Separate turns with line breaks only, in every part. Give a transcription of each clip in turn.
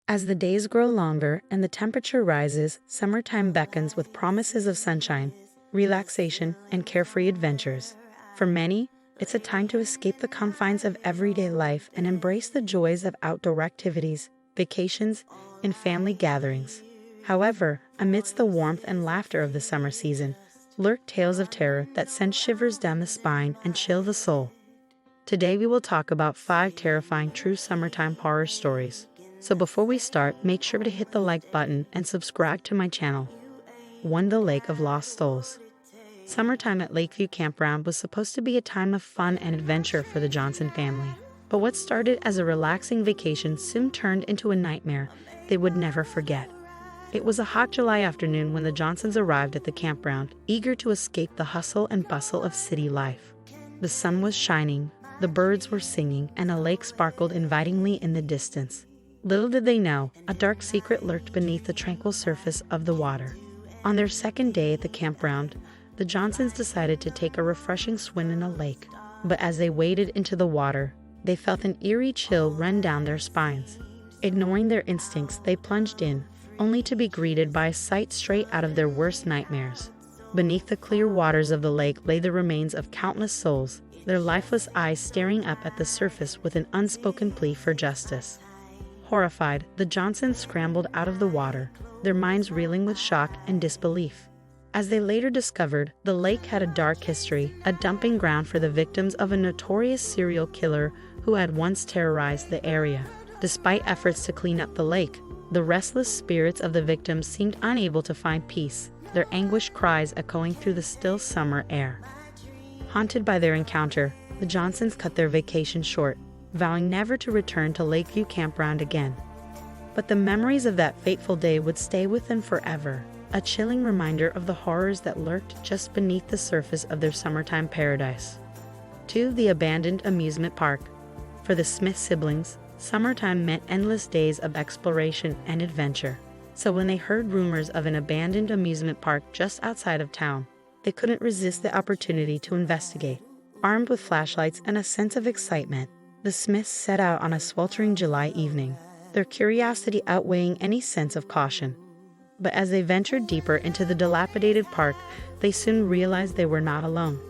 As the days grow longer and the temperature rises, summertime beckons with promises of sunshine, relaxation, and carefree adventures. For many, it's a time to escape the confines of everyday life and embrace the joys of outdoor activities, vacations, and family gatherings. However, amidst the warmth and laughter of the summer season, lurk tales of terror that send shivers down the spine and chill the soul. Today we will talk about 5 terrifying true summertime horror stories. So before we start, make sure to hit the like button and subscribe to my channel. 1. The Lake of Lost Souls. Summertime at Lakeview Campground was supposed to be a time of fun and adventure for the Johnson family. But what started as a relaxing vacation soon turned into a nightmare they would never forget. It was a hot July afternoon when the Johnsons arrived at the campground, eager to escape the hustle and bustle of city life. The sun was shining, the birds were singing, and a lake sparkled invitingly in the distance. Little did they know, a dark secret lurked beneath the tranquil surface of the water. On their second day at the campground, the Johnsons decided to take a refreshing swim in a lake. But as they waded into the water, they felt an eerie chill run down their spines. Ignoring their instincts, they plunged in, only to be greeted by a sight straight out of their worst nightmares. Beneath the clear waters of the lake lay the remains of countless souls, their lifeless eyes staring up at the surface with an unspoken plea for justice. Horrified, the Johnsons scrambled out of the water, their minds reeling with shock and disbelief. As they later discovered, the lake had a dark history, a dumping ground for the victims of a notorious serial killer who had once terrorized the area. Despite efforts to clean up the lake, the restless spirits of the victims seemed unable to find peace, their anguished cries echoing through the still summer air. Haunted by their encounter, the Johnsons cut their vacation short, vowing never to return to Lakeview Campground again. But the memories of that fateful day would stay with them forever, a chilling reminder of the horrors that lurked just beneath the surface of their summertime paradise. 2. The Abandoned Amusement Park. For the Smith siblings, summertime meant endless days of exploration and adventure. So when they heard rumors of an abandoned amusement park just outside of town, they couldn't resist the opportunity to investigate. Armed with flashlights and a sense of excitement, the Smiths set out on a sweltering July evening, their curiosity outweighing any sense of caution. But as they ventured deeper into the dilapidated park, they soon realized they were not alone.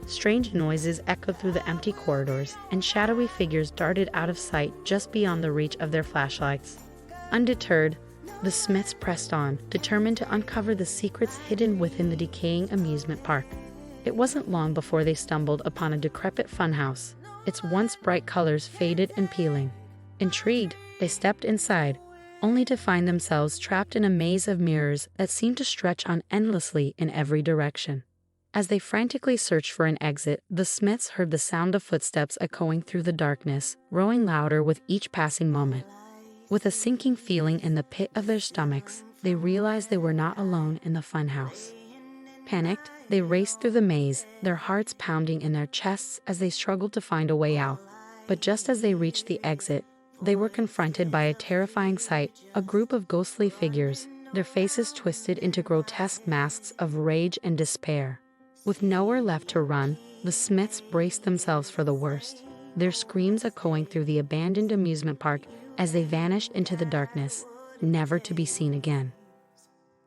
Strange noises echoed through the empty corridors, and shadowy figures darted out of sight just beyond the reach of their flashlights. Undeterred, the Smiths pressed on, determined to uncover the secrets hidden within the decaying amusement park. It wasn't long before they stumbled upon a decrepit funhouse, its once bright colors faded and peeling. Intrigued, they stepped inside, only to find themselves trapped in a maze of mirrors that seemed to stretch on endlessly in every direction. As they frantically searched for an exit, the Smiths heard the sound of footsteps echoing through the darkness, growing louder with each passing moment. With a sinking feeling in the pit of their stomachs, they realized they were not alone in the funhouse. Panicked, they raced through the maze, their hearts pounding in their chests as they struggled to find a way out. But just as they reached the exit, they were confronted by a terrifying sight, a group of ghostly figures, their faces twisted into grotesque masks of rage and despair. With nowhere left to run, the Smiths braced themselves for the worst, their screams echoing through the abandoned amusement park as they vanished into the darkness, never to be seen again.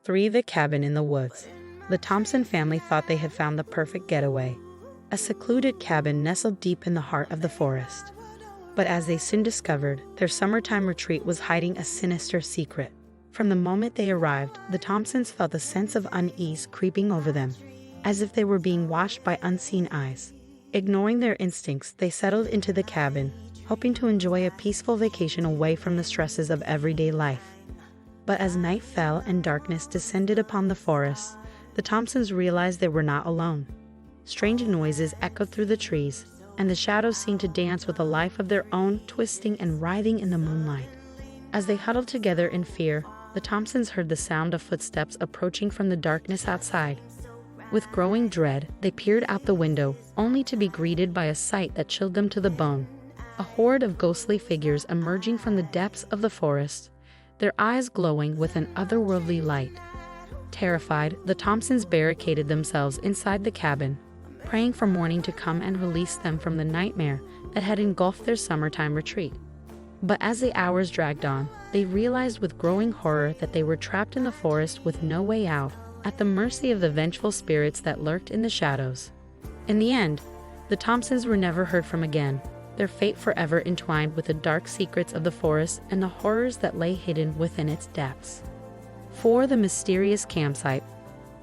3. The Cabin in the Woods. The Thompson family thought they had found the perfect getaway, a secluded cabin nestled deep in the heart of the forest. But as they soon discovered, their summertime retreat was hiding a sinister secret. From the moment they arrived, the Thompsons felt a sense of unease creeping over them, as if they were being watched by unseen eyes. Ignoring their instincts, they settled into the cabin, hoping to enjoy a peaceful vacation away from the stresses of everyday life. But as night fell and darkness descended upon the forest, the Thompsons realized they were not alone. Strange noises echoed through the trees, and the shadows seemed to dance with a life of their own, twisting and writhing in the moonlight. As they huddled together in fear, the Thompsons heard the sound of footsteps approaching from the darkness outside. With growing dread, they peered out the window, only to be greeted by a sight that chilled them to the bone. A horde of ghostly figures emerging from the depths of the forest, their eyes glowing with an otherworldly light. Terrified, the Thompsons barricaded themselves inside the cabin, praying for morning to come and release them from the nightmare that had engulfed their summertime retreat. But as the hours dragged on, they realized with growing horror that they were trapped in the forest with no way out, at the mercy of the vengeful spirits that lurked in the shadows. In the end, the Thompsons were never heard from again, their fate forever entwined with the dark secrets of the forest and the horrors that lay hidden within its depths. For the mysterious campsite,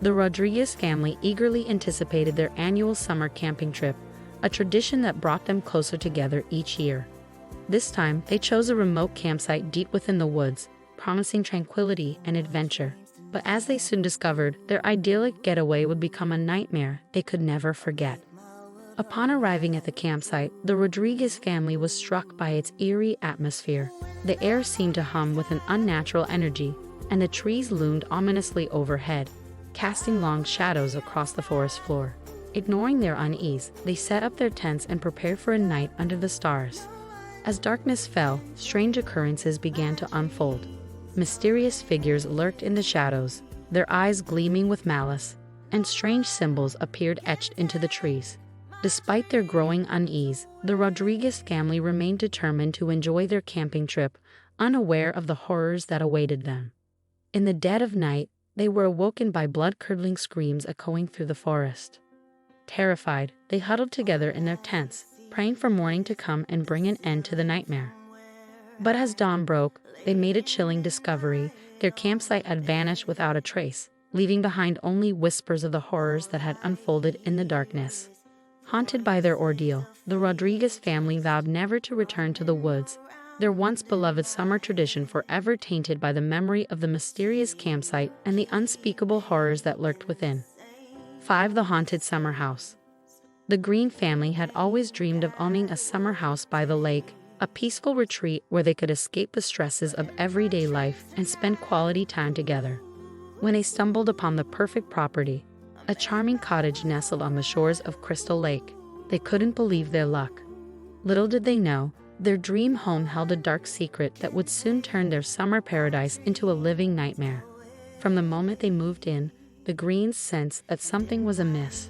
the Rodriguez family eagerly anticipated their annual summer camping trip, a tradition that brought them closer together each year. This time, they chose a remote campsite deep within the woods, promising tranquility and adventure. But as they soon discovered, their idyllic getaway would become a nightmare they could never forget. Upon arriving at the campsite, the Rodriguez family was struck by its eerie atmosphere. The air seemed to hum with an unnatural energy, and the trees loomed ominously overhead, casting long shadows across the forest floor. Ignoring their unease, they set up their tents and prepared for a night under the stars. As darkness fell, strange occurrences began to unfold. Mysterious figures lurked in the shadows, their eyes gleaming with malice, and strange symbols appeared etched into the trees. Despite their growing unease, the Rodriguez family remained determined to enjoy their camping trip, unaware of the horrors that awaited them. In the dead of night, they were awoken by blood-curdling screams echoing through the forest. Terrified, they huddled together in their tents, praying for morning to come and bring an end to the nightmare. But as dawn broke, they made a chilling discovery. Their campsite had vanished without a trace, leaving behind only whispers of the horrors that had unfolded in the darkness. Haunted by their ordeal, the Rodriguez family vowed never to return to the woods, their once beloved summer tradition forever tainted by the memory of the mysterious campsite and the unspeakable horrors that lurked within. 5. The Haunted Summer House. The Green family had always dreamed of owning a summer house by the lake, a peaceful retreat where they could escape the stresses of everyday life and spend quality time together. When they stumbled upon the perfect property, a charming cottage nestled on the shores of Crystal Lake, they couldn't believe their luck. Little did they know, their dream home held a dark secret that would soon turn their summer paradise into a living nightmare. From the moment they moved in, the Greens sensed that something was amiss.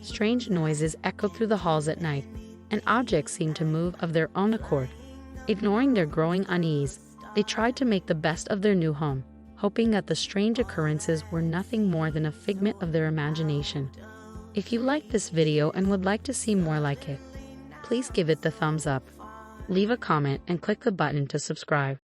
Strange noises echoed through the halls at night, and objects seemed to move of their own accord. Ignoring their growing unease, they tried to make the best of their new home, hoping that the strange occurrences were nothing more than a figment of their imagination. If you liked this video and would like to see more like it, please give it the thumbs up. Leave a comment and click the button to subscribe.